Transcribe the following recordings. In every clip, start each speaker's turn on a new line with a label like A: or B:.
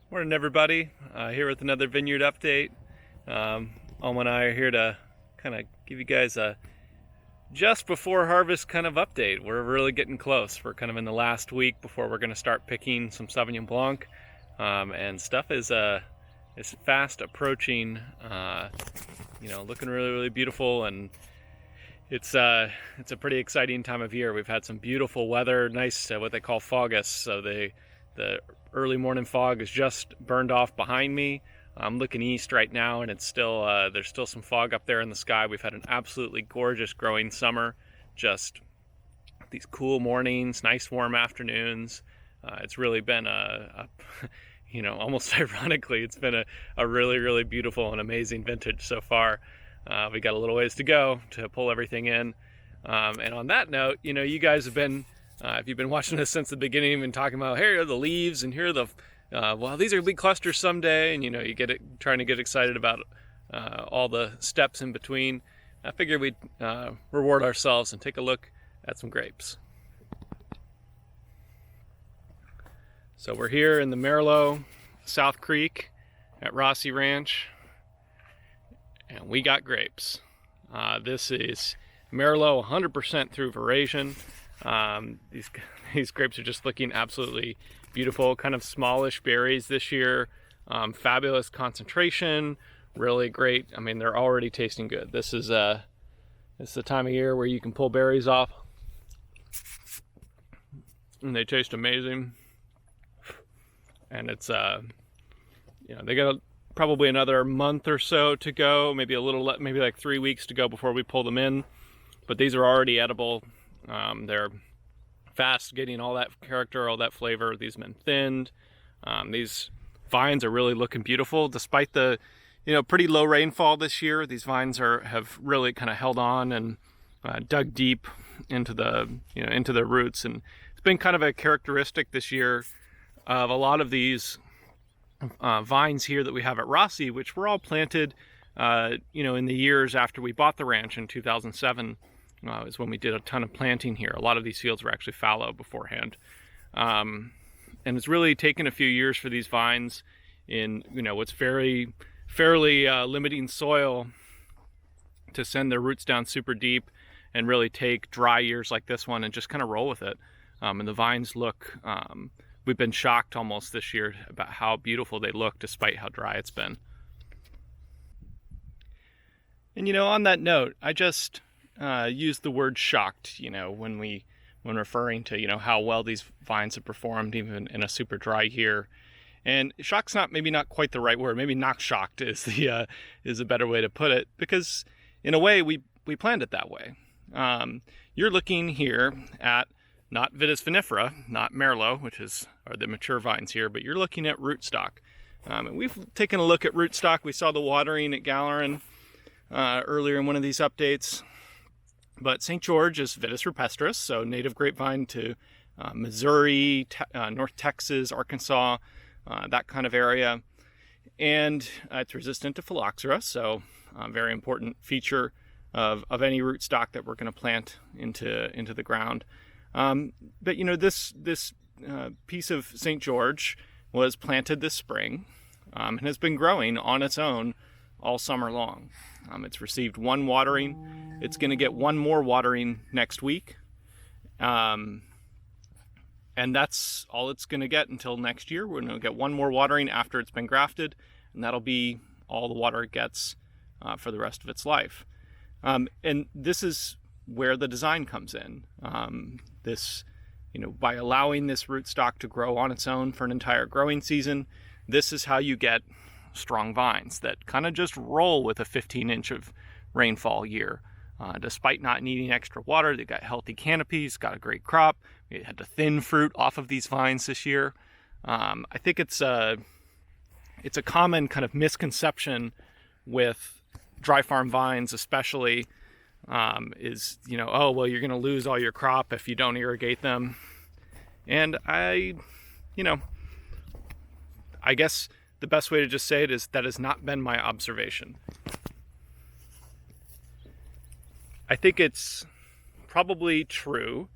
A: Morning, everybody. Here with another Vineyard update. Alma and I are here to kind of give you guys a just before harvest kind of update. We're really getting close. We're kind of in the last week before we're going to start picking some Sauvignon Blanc, and stuff is fast approaching. Looking really, really beautiful, and it's a pretty exciting time of year. We've had some beautiful weather, nice what they call fogus. So the early morning fog is just burned off behind me. I'm looking east right now, and it's still there's still some fog up there in the sky. We've had an absolutely gorgeous growing summer, just these cool mornings, nice warm afternoons. It's really been almost ironically, it's been a really, really beautiful and amazing vintage so far. We got a little ways to go to pull everything in. And on that note, you guys have been, if you've been watching this since the beginning, been talking about, here are the leaves, and here are the, these are leaf clusters someday, and you get it, trying to get excited about all the steps in between. I figured we'd reward ourselves and take a look at some grapes. So we're here in the Merlot South Creek at Rossi Ranch, and we got grapes. This is Merlot 100% through Veraison. These grapes are just looking absolutely beautiful, kind of smallish berries this year. Fabulous concentration, really great. I mean, they're already tasting good. This is it's the time of year where you can pull berries off, and they taste amazing. And it's they got probably another month or so to go, maybe like 3 weeks to go before we pull them in. But these are already edible. They're fast getting all that character, all that flavor. These have been thinned. These vines are really looking beautiful despite the pretty low rainfall this year. These vines have really kind of held on and dug deep into into their roots, and it's been kind of a characteristic this year of a lot of these vines here that we have at Rossi, which were all planted in the years after we bought the ranch in 2007. Is when we did a ton of planting here. A lot of these fields were actually fallow beforehand. And it's really taken a few years for these vines in, what's fairly limiting soil to send their roots down super deep and really take dry years like this one and just kind of roll with it. And the vines look, we've been shocked almost this year about how beautiful they look despite how dry it's been. And on that note, I just use the word shocked, when referring to, how well these vines have performed even in a super dry year. And shocked's maybe not quite the right word. Maybe not shocked is a better way to put it, because in a way we planned it that way. You're looking here at not Vitis vinifera, not Merlot, which are the mature vines here, but you're looking at Rootstock. And we've taken a look at Rootstock. We saw the watering at Gallerin earlier in one of these updates. But St. George is Vitis rupestris, so native grapevine to Missouri, North Texas, Arkansas, that kind of area. And it's resistant to phylloxera, so a very important feature of any rootstock that we're going to plant into the ground. But this piece of St. George was planted this spring and has been growing on its own all summer long. It's received one watering. It's going to get one more watering next week. And that's all it's going to get until next year. We're going to get one more watering after it's been grafted, and that'll be all the water it gets for the rest of its life. And this is where the design comes in. By allowing this rootstock to grow on its own for an entire growing season, this is how you get strong vines that kind of just roll with a 15-inch of rainfall year. Despite not needing extra water, they got healthy canopies, got a great crop. We had to thin fruit off of these vines this year. I think it's a common kind of misconception with dry farm vines, especially, is oh well, you're going to lose all your crop if you don't irrigate them. And I guess the best way to just say it is that has not been my observation. I think it's probably true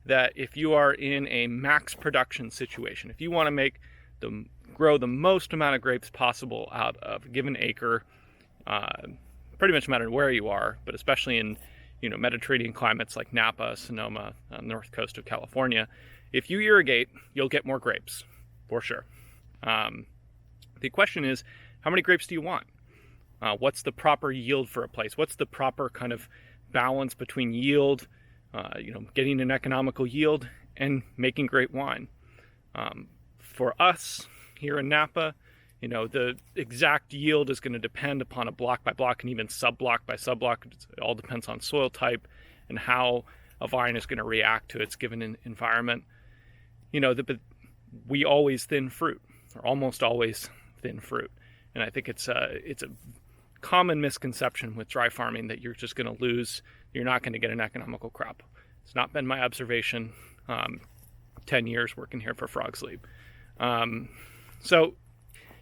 A: that if you are in a max production situation, if you want to make the grow the most amount of grapes possible out of a given acre, pretty much no matter where you are, but especially in Mediterranean climates like Napa, Sonoma, north coast of California, if you irrigate, you'll get more grapes, for sure. The question is, how many grapes do you want? What's the proper yield for a place? What's the proper kind of balance between yield, getting an economical yield, and making great wine? For us here in Napa, the exact yield is going to depend upon a block by block and even sub-block by sub-block. It all depends on soil type and how a vine is going to react to its given environment. But we always thin fruit, or almost always thin fruit. And I think it's a common misconception with dry farming that you're just going to lose, you're not going to get an economical crop. It's not been my observation 10 years working here for Frog's Leap. So,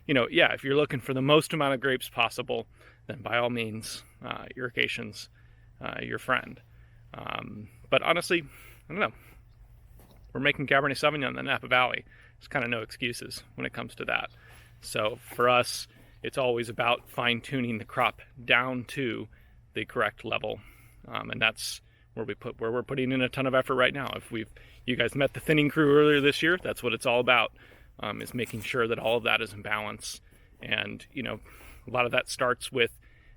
A: if you're looking for the most amount of grapes possible, then by all means, irrigation's your friend. But honestly, I don't know. We're making Cabernet Sauvignon in the Napa Valley. There's kind of no excuses when it comes to that. So for us, it's always about fine-tuning the crop down to the correct level. And that's where we're putting in a ton of effort right now. If you guys met the thinning crew earlier this year, that's what it's all about, is making sure that all of that is in balance. And, a lot of that starts with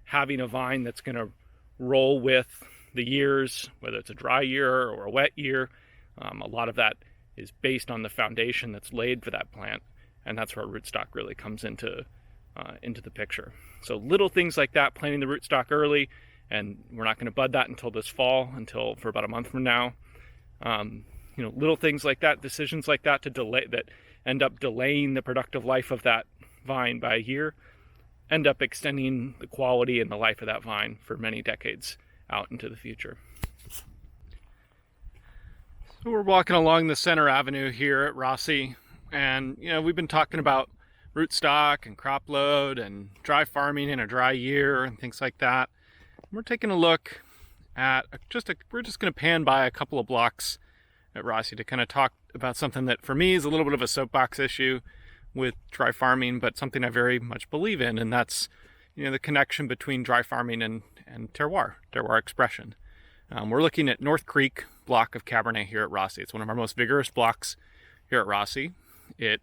A: having a vine that's going to roll with the years, whether it's a dry year or a wet year. A lot of that is based on the foundation that's laid for that plant. And that's where rootstock really comes into the picture. So little things like that, planting the rootstock early, and we're not going to bud that until this fall, until for about a month from now. Little things like that, decisions like that that end up delaying the productive life of that vine by a year, end up extending the quality and the life of that vine for many decades out into the future. So we're walking along the center avenue here at Rossi, and we've been talking about rootstock and crop load and dry farming in a dry year and things like that. We're taking a look at we're just going to pan by a couple of blocks at Rossi to kind of talk about something that for me is a little bit of a soapbox issue with dry farming, but something I very much believe in, and that's the connection between dry farming and terroir expression. We're looking at North Creek block of Cabernet here at Rossi. It's one of our most vigorous blocks here at Rossi. It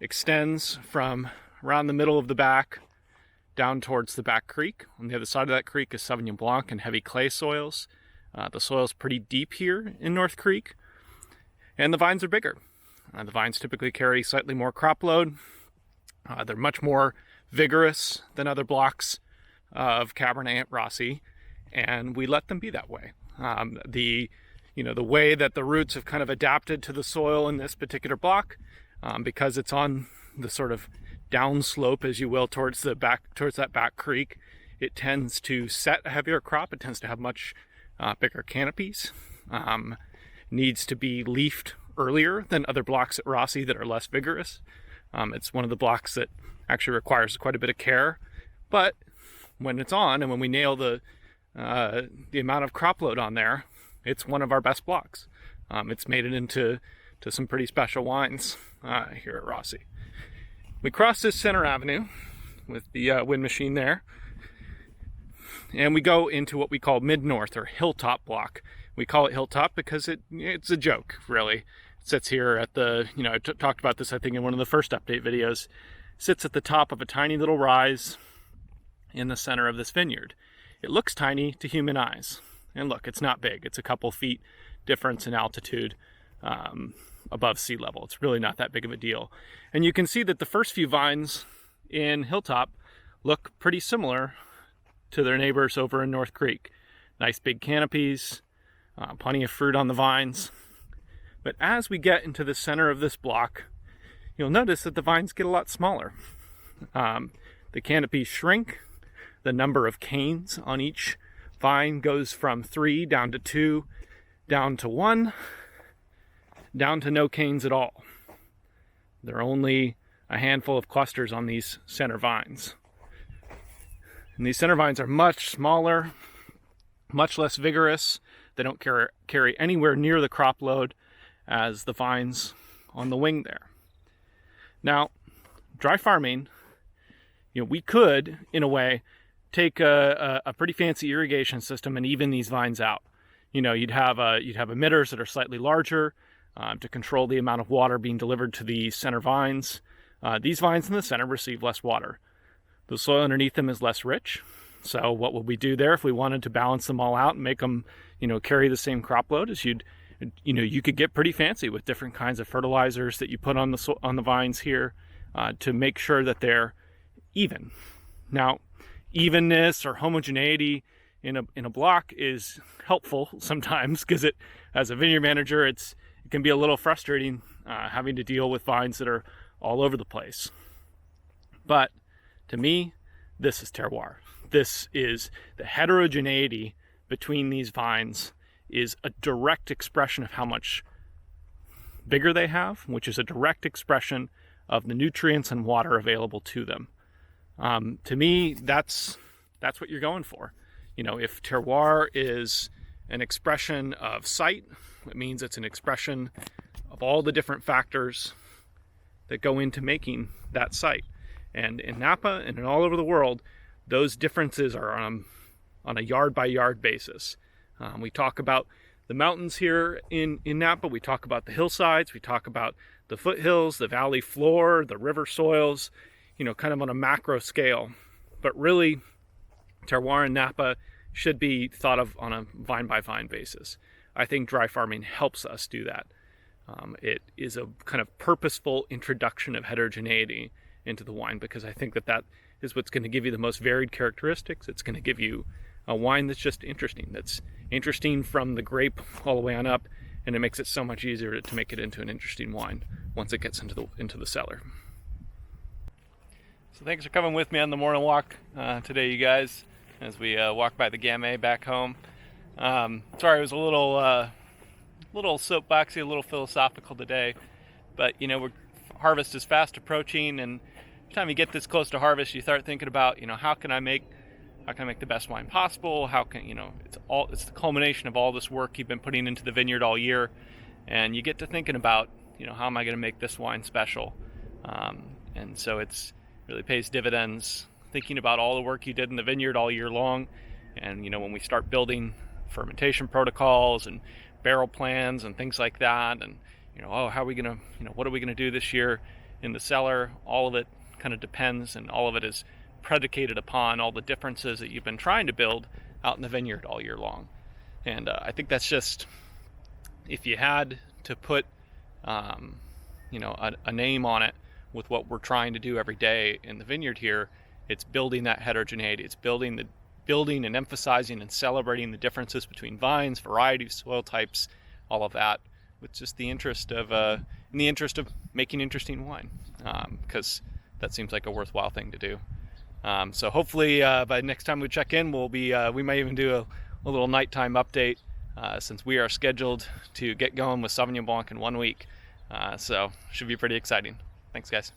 A: extends from around the middle of the back down towards the back creek. On the other side of that creek is Sauvignon Blanc and heavy clay soils. The soil's pretty deep here in North Creek, and the vines are bigger. The vines typically carry slightly more crop load. They're much more vigorous than other blocks of Cabernet at Rossi, and we let them be that way. The way that the roots have kind of adapted to the soil in this particular block, because it's on the sort of downslope, as you will, towards that back creek, it tends to set a heavier crop. It tends to have much bigger canopies. Needs to be leafed earlier than other blocks at Rossi that are less vigorous. It's one of the blocks that actually requires quite a bit of care, but when it's on and when we nail the amount of crop load on there, it's one of our best blocks. It's made it into some pretty special wines here at Rossi. We cross this center avenue with the wind machine there, and we go into what we call Mid-North or Hilltop block. We call it Hilltop because it's a joke, really. It sits here at the, I talked about this, I think, in one of the first update videos. Sits at the top of a tiny little rise in the center of this vineyard. It looks tiny to human eyes. And look, it's not big. It's a couple feet difference in altitude above sea level. It's really not that big of a deal. And you can see that the first few vines in Hilltop look pretty similar to their neighbors over in North Creek. Nice big canopies, plenty of fruit on the vines. But as we get into the center of this block, you'll notice that the vines get a lot smaller. The canopies shrink. The number of canes on each vine goes from 3 down to 2, down to 1, down to no canes at all. There are only a handful of clusters on these center vines. And these center vines are much smaller, much less vigorous. They don't carry anywhere near the crop load as the vines on the wing there. Now, dry farming, we could, in a way, take a pretty fancy irrigation system and even these vines out. You'd have emitters that are slightly larger to control the amount of water being delivered to the center vines. These vines in the center receive less water. The soil underneath them is less rich. So what would we do there if we wanted to balance them all out and make them, carry the same crop load? Is you could get pretty fancy with different kinds of fertilizers that you put on the vines here to make sure that they're even. Now, evenness or homogeneity in a block is helpful sometimes, because as a vineyard manager, it can be a little frustrating having to deal with vines that are all over the place. But to me, this is terroir. This is the heterogeneity between these vines is a direct expression of how much vigor they have, which is a direct expression of the nutrients and water available to them. To me, that's what you're going for. If terroir is an expression of site, it means it's an expression of all the different factors that go into making that site. And in Napa and all over the world, those differences are on a yard-by-yard basis. We talk about the mountains here in Napa. We talk about the hillsides. We talk about the foothills, the valley floor, the river soils, kind of on a macro scale. But really, terroir in Napa should be thought of on a vine-by-vine basis. I think dry farming helps us do that. It is a kind of purposeful introduction of heterogeneity into the wine, because I think that is what's going to give you the most varied characteristics. It's going to give you a wine that's just interesting. That's interesting from the grape all the way on up, and it makes it so much easier to make it into an interesting wine once it gets into the cellar. So thanks for coming with me on the morning walk today, you guys, as we walk by the Gamay back home. Sorry, it was a little soapboxy, a little philosophical today, but harvest is fast approaching, and every time you get this close to harvest, you start thinking about, how can I make the best wine possible? How can, it's the culmination of all this work you've been putting into the vineyard all year, and you get to thinking about, how am I going to make this wine special? And so it's really pays dividends thinking about all the work you did in the vineyard all year long. And when we start building fermentation protocols and barrel plans and things like that, and how are we gonna, what are we gonna do this year in the cellar? All of it kind of depends, and all of it is predicated upon all the differences that you've been trying to build out in the vineyard all year long. And I think that's just, if you had to put a name on it with what we're trying to do every day in the vineyard here, it's building that heterogeneity. It's building and emphasizing and celebrating the differences between vines, varieties, soil types, all of that, with just in the interest of making interesting wine, because that seems like a worthwhile thing to do. So hopefully by next time we check in, we might even do a little nighttime update, since we are scheduled to get going with Sauvignon Blanc in 1 week. So should be pretty exciting. Thanks, guys.